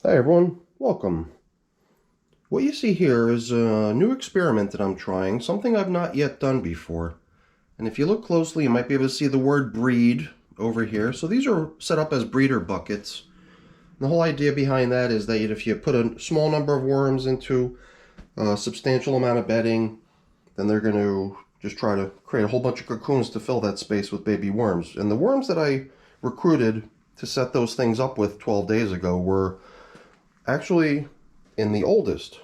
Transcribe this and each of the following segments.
Hi everyone, welcome. What you see here is a new experiment that I'm trying, something I've not yet done before. And if you look closely, you might be able to see the word breed over here. So these are set up as breeder buckets. And the whole idea behind that is that if you put a small number of worms into a substantial amount of bedding, then they're going to just try to create a whole bunch of cocoons to fill that space with baby worms. And the worms that I recruited to set those things up with 12 days ago were actually in the oldest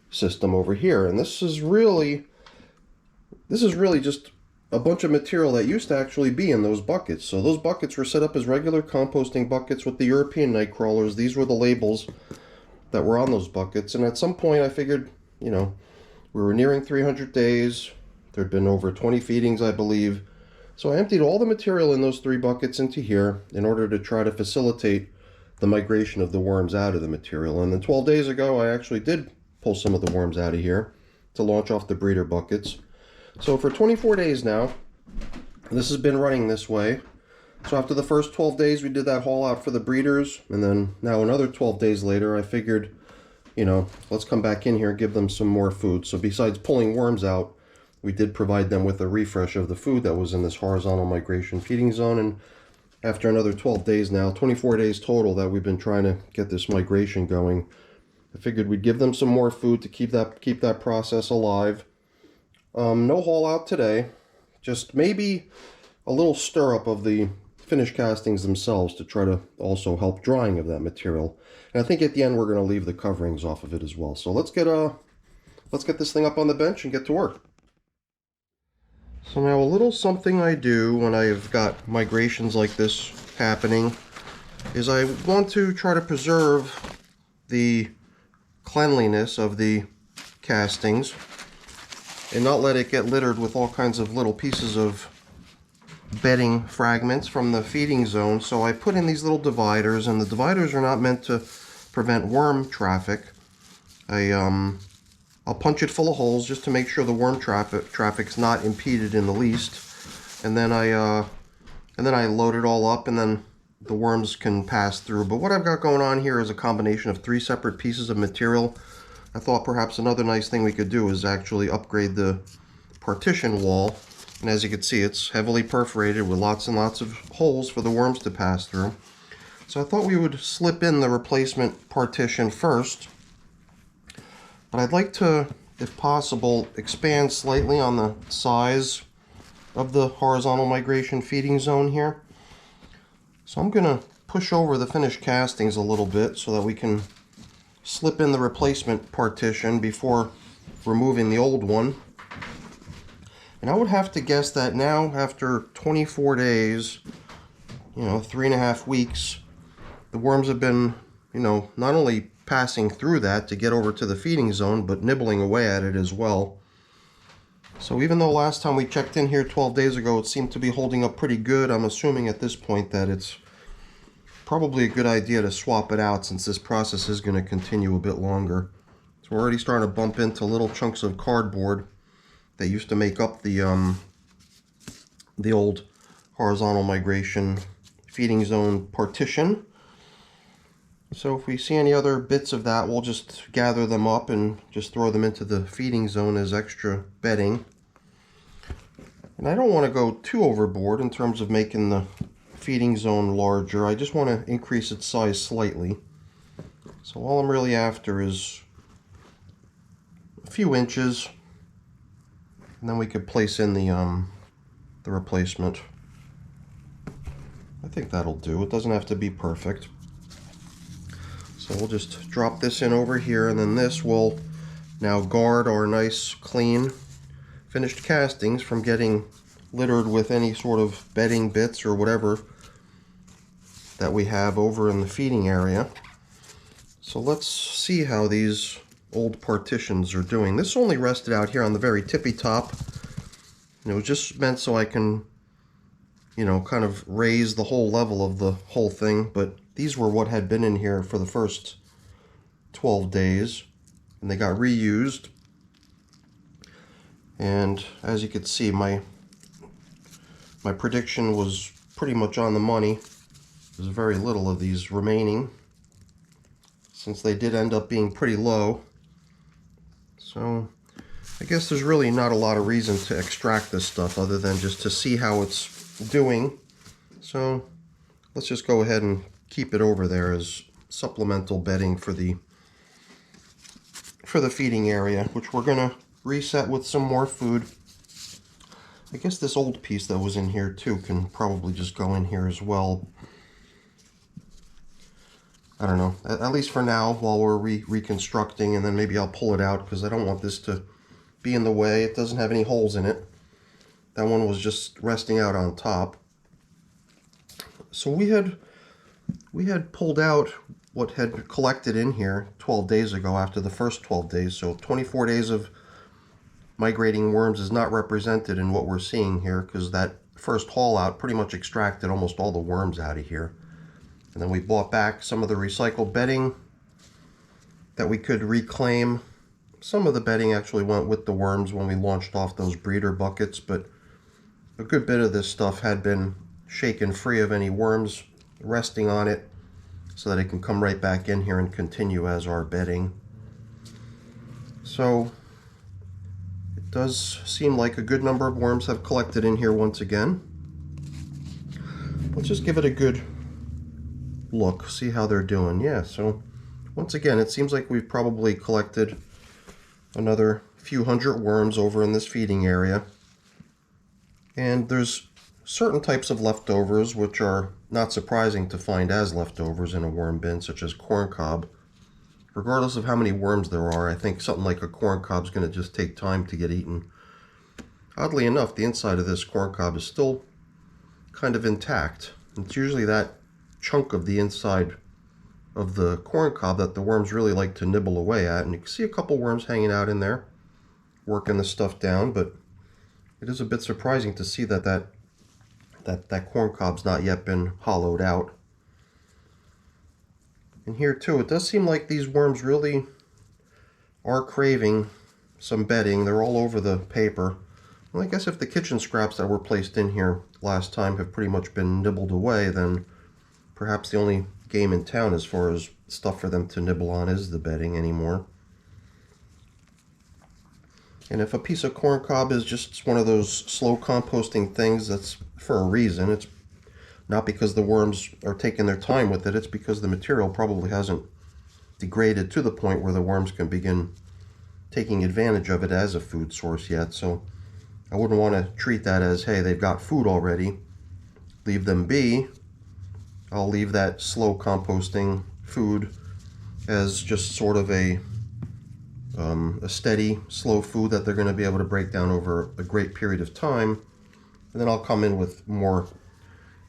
system over here, and this is really just a bunch of material that used to actually be in those buckets. So those buckets were set up as regular composting buckets with the European night crawlers. These were the labels that were on those buckets, and at some point I figured, we were nearing 300 days. There'd been over 20 feedings, I believe. So I emptied all the material in those 3 buckets into here in order to try to facilitate the migration of the worms out of the material. And then 12 days ago, I actually did pull some of the worms out of here to launch off the breeder buckets. So for 24 days now, this has been running this way. So after the first 12 days, we did that haul out for the breeders. And then now another 12 days later, I figured, let's come back in here and give them some more food. So besides pulling worms out, we did provide them with a refresh of the food that was in this horizontal migration feeding zone. And after another 12 days now, 24 days total that we've been trying to get this migration going, I figured we'd give them some more food to keep that process alive. No haul out today, just maybe a little stir up of the finished castings themselves to try to also help drying of that material. And I think at the end we're going to leave the coverings off of it as well. So let's get this thing up on the bench and get to work. So now a little something I do when I've got migrations like this happening is I want to try to preserve the cleanliness of the castings and not let it get littered with all kinds of little pieces of bedding fragments from the feeding zone. So I put in these little dividers, and the dividers are not meant to prevent worm traffic. I'll punch it full of holes just to make sure the worm traffic's not impeded in the least, and then I load it all up, and then the worms can pass through. But what I've got going on here is a combination of 3 separate pieces of material. I thought perhaps another nice thing we could do is actually upgrade the partition wall, and as you can see, it's heavily perforated with lots and lots of holes for the worms to pass through. So I thought we would slip in the replacement partition first. But I'd like to, if possible, expand slightly on the size of the horizontal migration feeding zone here. So I'm going to push over the finished castings a little bit so that we can slip in the replacement partition before removing the old one. And I would have to guess that now, after 24 days, 3.5 weeks, the worms have been, not only passing through that to get over to the feeding zone, but nibbling away at it as well. So even though last time we checked in here 12 days ago, it seemed to be holding up pretty good, I'm assuming at this point that it's probably a good idea to swap it out, since this process is going to continue a bit longer. So we're already starting to bump into little chunks of cardboard that used to make up the old horizontal migration feeding zone partition. So if we see any other bits of that, we'll just gather them up and just throw them into the feeding zone as extra bedding. And I don't want to go too overboard in terms of making the feeding zone larger. I just want to increase its size slightly. So all I'm really after is a few inches, and then we could place in the replacement. I think that'll do. It doesn't have to be perfect. So we'll just drop this in over here, and then this will now guard our nice, clean, finished castings from getting littered with any sort of bedding bits or whatever that we have over in the feeding area. So let's see how these old partitions are doing. This only rested out here on the very tippy top, and it was just meant so I can, kind of raise the whole level of the whole thing, but these were what had been in here for the first 12 days, and they got reused. And as you can see, my prediction was pretty much on the money. There's very little of these remaining. since they did end up being pretty low. So I guess there's really not a lot of reason to extract this stuff other than just to see how it's doing. So let's just go ahead and keep it over there as supplemental bedding for the feeding area, which we're gonna reset with some more food. I guess this old piece that was in here too can probably just go in here as well. I don't know, at least for now while we're reconstructing, and then maybe I'll pull it out because I don't want this to be in the way. It doesn't have any holes in it. That one was just resting out on top. So we had pulled out what had collected in here 12 days ago after the first 12 days. So 24 days of migrating worms is not represented in what we're seeing here because that first haul out pretty much extracted almost all the worms out of here. And then we bought back some of the recycled bedding that we could reclaim. Some of the bedding actually went with the worms when we launched off those breeder buckets, but a good bit of this stuff had been shaken free of any worms resting on it so that it can come right back in here and continue as our bedding. So it does seem like a good number of worms have collected in here once again. Let's just give it a good look, see how they're doing. Yeah, so once again, it seems like we've probably collected another few hundred worms over in this feeding area. And there's certain types of leftovers which are not surprising to find as leftovers in a worm bin, such as corn cob. Regardless of how many worms there are, I think something like a corn cob is going to just take time to get eaten. Oddly enough, the inside of this corn cob is still kind of intact. It's usually that chunk of the inside of the corn cob that the worms really like to nibble away at, and you can see a couple worms hanging out in there working the stuff down, but it is a bit surprising to see that that corn cob's not yet been hollowed out. And here too, it does seem like these worms really are craving some bedding. They're all over the paper. Well, I guess if the kitchen scraps that were placed in here last time have pretty much been nibbled away, then perhaps the only game in town as far as stuff for them to nibble on is the bedding anymore. And if a piece of corn cob is just one of those slow composting things, that's for a reason. It's not because the worms are taking their time with it, it's because the material probably hasn't degraded to the point where the worms can begin taking advantage of it as a food source yet. So I wouldn't want to treat that as, hey, they've got food already, leave them be. I'll leave that slow composting food as just sort of a steady, slow food that they're going to be able to break down over a great period of time. And then I'll come in with more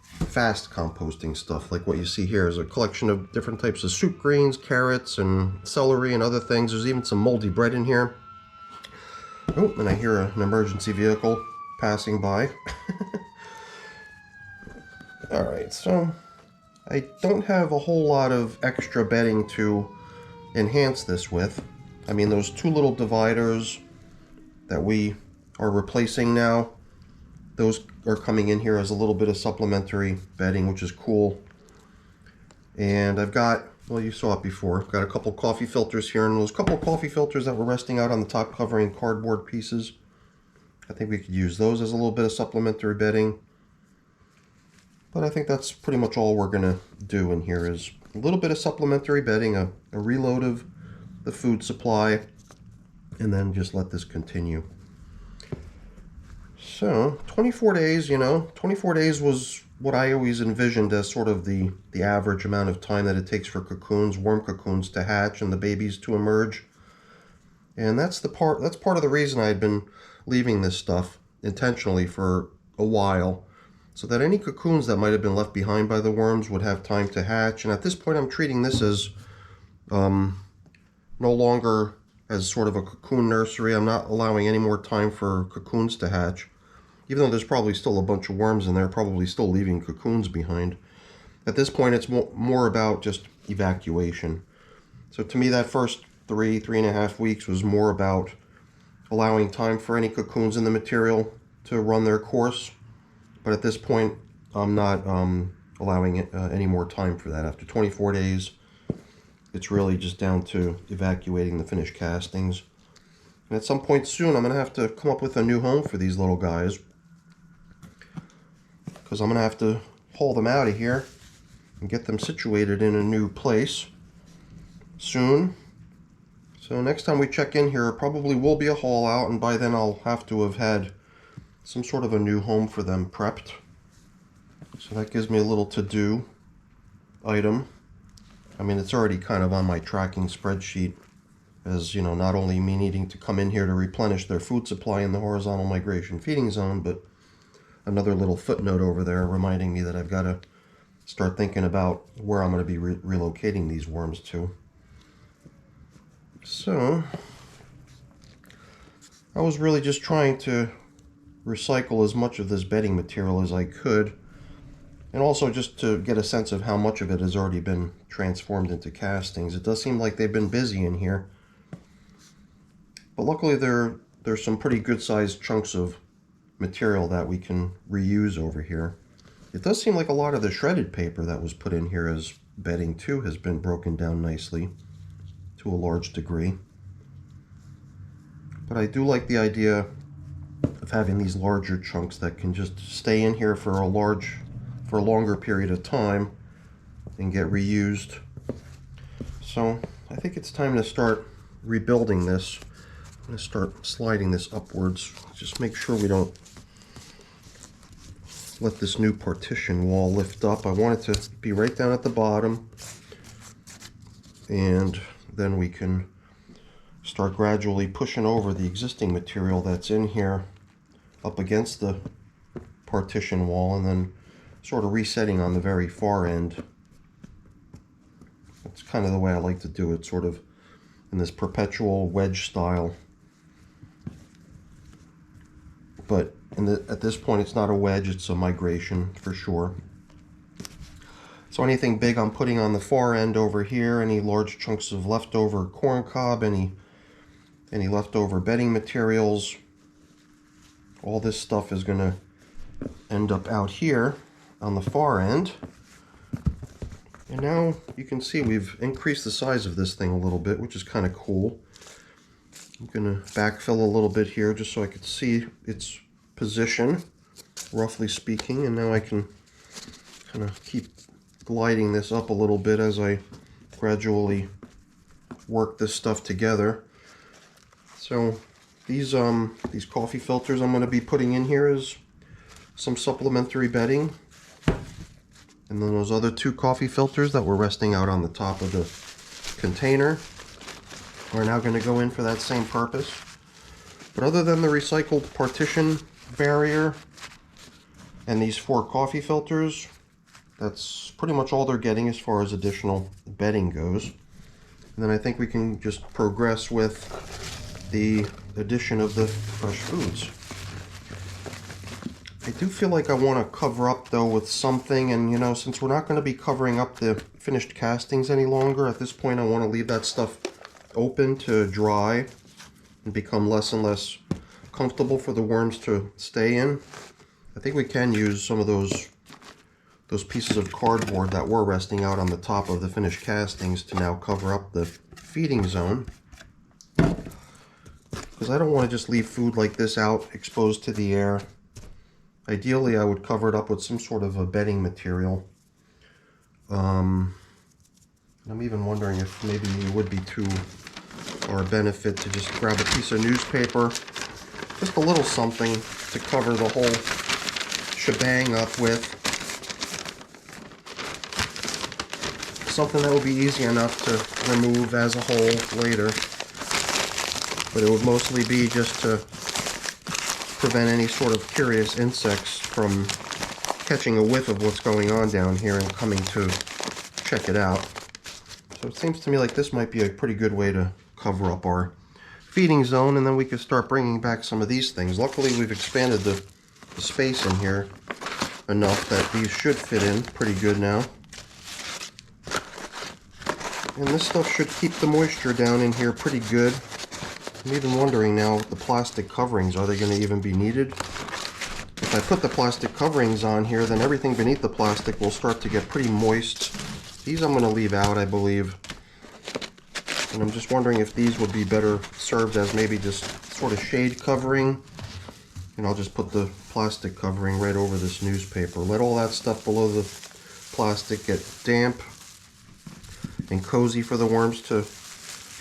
fast composting stuff, like what you see here is a collection of different types of soup greens, carrots, and celery, and other things. There's even some moldy bread in here. Oh, and I hear an emergency vehicle passing by. Alright, so I don't have a whole lot of extra bedding to enhance this with. I mean, those two little dividers that we are replacing now, those are coming in here as a little bit of supplementary bedding, which is cool. And I've got, well, you saw it before, I've got a couple coffee filters here, and those couple coffee filters that were resting out on the top covering cardboard pieces, I think we could use those as a little bit of supplementary bedding. But I think that's pretty much all we're going to do in here is a little bit of supplementary bedding, a reload of the food supply, and then just let this continue. So 24 days, 24 days was what I always envisioned as sort of the average amount of time that it takes for cocoons, worm cocoons, to hatch and the babies to emerge. And that's part of the reason I had been leaving this stuff intentionally for a while, so that any cocoons that might have been left behind by the worms would have time to hatch. And at this point I'm treating this as no longer as sort of a cocoon nursery. I'm not allowing any more time for cocoons to hatch. Even though there's probably still a bunch of worms in there, probably still leaving cocoons behind. At this point, it's more about just evacuation. So to me, that first 3.5 weeks was more about allowing time for any cocoons in the material to run their course. But at this point, I'm not allowing any more time for that. After 24 days, it's really just down to evacuating the finished castings. And at some point soon, I'm going to have to come up with a new home for these little guys, because I'm going to have to haul them out of here and get them situated in a new place soon. So next time we check in here, it probably will be a haul out, and by then I'll have to have had some sort of a new home for them prepped. So that gives me a little to-do item. I mean, it's already kind of on my tracking spreadsheet, as, you know, not only me needing to come in here to replenish their food supply in the horizontal migration feeding zone, but another little footnote over there reminding me that I've got to start thinking about where I'm going to be relocating these worms to. So I was really just trying to recycle as much of this bedding material as I could, and also just to get a sense of how much of it has already been transformed into castings. It does seem like they've been busy in here, but luckily there's some pretty good sized chunks of material that we can reuse over here. It does seem like a lot of the shredded paper that was put in here as bedding too has been broken down nicely to a large degree. But I do like the idea of having these larger chunks that can just stay in here for a longer period of time and get reused. So I think it's time to start rebuilding this. I'm going to start sliding this upwards. Just make sure we don't let this new partition wall lift up. I want it to be right down at the bottom, and then we can start gradually pushing over the existing material that's in here up against the partition wall, and then sort of resetting on the very far end. That's kind of the way I like to do it, sort of in this perpetual wedge style. But at this point, it's not a wedge, it's a migration for sure. So anything big I'm putting on the far end over here, any large chunks of leftover corn cob, any leftover bedding materials, all this stuff is going to end up out here on the far end. And now you can see we've increased the size of this thing a little bit, which is kind of cool. I'm going to backfill a little bit here just so I could see its position, roughly speaking, and now I can kind of keep gliding this up a little bit as I gradually work this stuff together. So these coffee filters I'm going to be putting in here is some supplementary bedding, and then those other two coffee filters that were resting out on the top of the container are now going to go in for that same purpose. But other than the recycled partition barrier and these 4 coffee filters, that's pretty much all they're getting as far as additional bedding goes. And then I think we can just progress with the addition of the fresh foods. I do feel like I want to cover up though with something, and you know, since we're not going to be covering up the finished castings any longer, at this point I want to leave that stuff open to dry and become less and less comfortable for the worms to stay in. I think we can use some of those pieces of cardboard that were resting out on the top of the finished castings to now cover up the feeding zone, because I don't want to just leave food like this out exposed to the air. Ideally I would cover it up with some sort of a bedding material. I'm even wondering if maybe it would be to our benefit to just grab a piece of newspaper, just a little something to cover the whole shebang up with. Something that would be easy enough to remove as a whole later, but it would mostly be just to prevent any sort of curious insects from catching a whiff of what's going on down here and coming to check it out. So it seems to me like this might be a pretty good way to cover up our feeding zone, and then we could start bringing back some of these things. Luckily we've expanded the space in here enough that these should fit in pretty good now. And this stuff should keep the moisture down in here pretty good. I'm even wondering now, the plastic coverings, are they going to even be needed? If I put the plastic coverings on here, then everything beneath the plastic will start to get pretty moist. These I'm going to leave out, I believe. And I'm just wondering if these would be better served as maybe just sort of shade covering. And I'll just put the plastic covering right over this newspaper. Let all that stuff below the plastic get damp and cozy for the worms to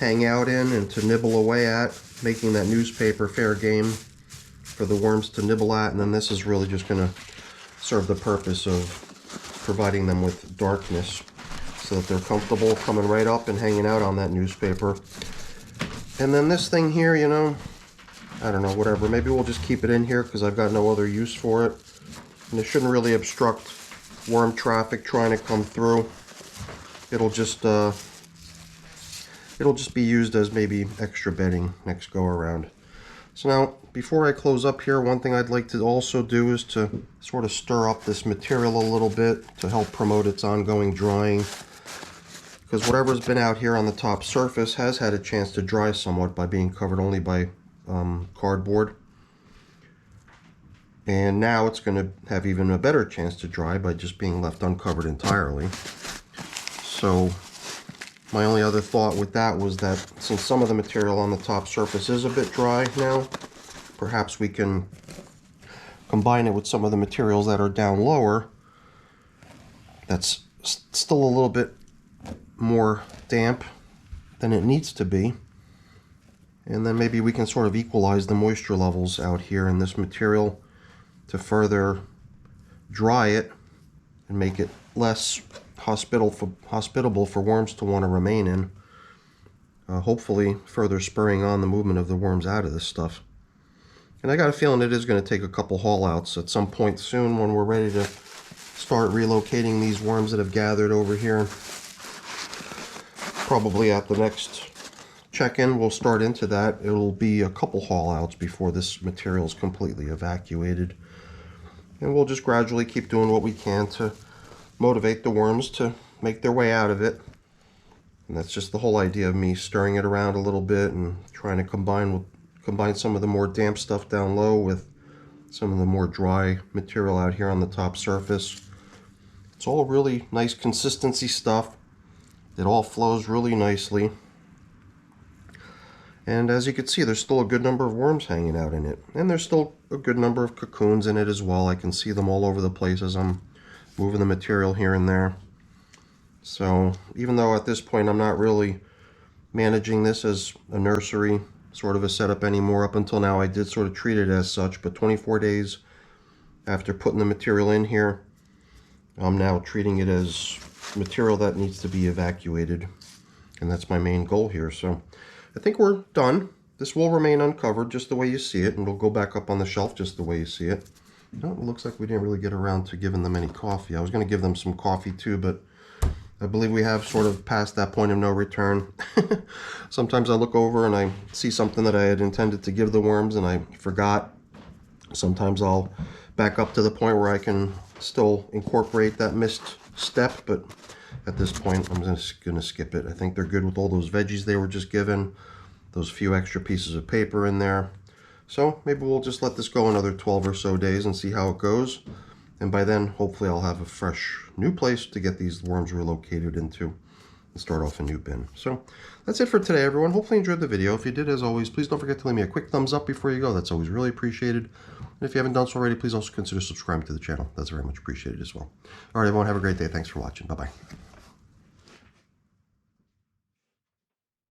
hang out in and to nibble away at, making that newspaper fair game for the worms to nibble at. And then this is really just going to serve the purpose of providing them with darkness so that they're comfortable coming right up and hanging out on that newspaper. And then this thing here, you know, I don't know, whatever. Maybe we'll just keep it in here because I've got no other use for it. And it shouldn't really obstruct worm traffic trying to come through. It'll just be used as maybe extra bedding next go around. So now, before I close up here, one thing I'd like to also do is to sort of stir up this material a little bit to help promote its ongoing drying. Because whatever's been out here on the top surface has had a chance to dry somewhat by being covered only by cardboard. And now it's going to have even a better chance to dry by just being left uncovered entirely. So my only other thought with that was that since some of the material on the top surface is a bit dry now, perhaps we can combine it with some of the materials that are down lower that's still a little bit more damp than it needs to be. And then maybe we can sort of equalize the moisture levels out here in this material to further dry it and make it less hospitable for worms to want to remain in. Hopefully further spurring on the movement of the worms out of this stuff. And I got a feeling it is going to take a couple haul outs at some point soon when we're ready to start relocating these worms that have gathered over here. Probably at the next check-in we'll start into that. It'll be a couple haul outs before this material is completely evacuated. And we'll just gradually keep doing what we can to motivate the worms to make their way out of it. And that's just the whole idea of me stirring it around a little bit and trying to combine some of the more damp stuff down low with some of the more dry material out here on the top surface. It's all really nice consistency stuff. It all flows really nicely. And as you can see, there's still a good number of worms hanging out in it. And there's still a good number of cocoons in it as well. I can see them all over the place as I'm moving the material here and there. So even though at this point I'm not really managing this as a nursery sort of a setup anymore, up until now I did sort of treat it as such, but 24 days after putting the material in here, I'm now treating it as material that needs to be evacuated. And that's my main goal here. So I think we're done. This will remain uncovered just the way you see it, and it'll go back up on the shelf just the way you see it. No, it looks like we didn't really get around to giving them any coffee. I was going to give them some coffee too, but I believe we have sort of passed that point of no return. Sometimes I look over and I see something that I had intended to give the worms and I forgot. Sometimes I'll back up to the point where I can still incorporate that missed step, but at this point I'm just going to skip it. I think they're good with all those veggies they were just given, those few extra pieces of paper in there. So maybe we'll just let this go another 12 or so days and see how it goes. And by then, hopefully I'll have a fresh new place to get these worms relocated into and start off a new bin. So that's it for today, everyone. Hopefully you enjoyed the video. If you did, as always, please don't forget to leave me a quick thumbs up before you go. That's always really appreciated. And if you haven't done so already, please also consider subscribing to the channel. That's very much appreciated as well. All right, everyone, have a great day. Thanks for watching. Bye-bye.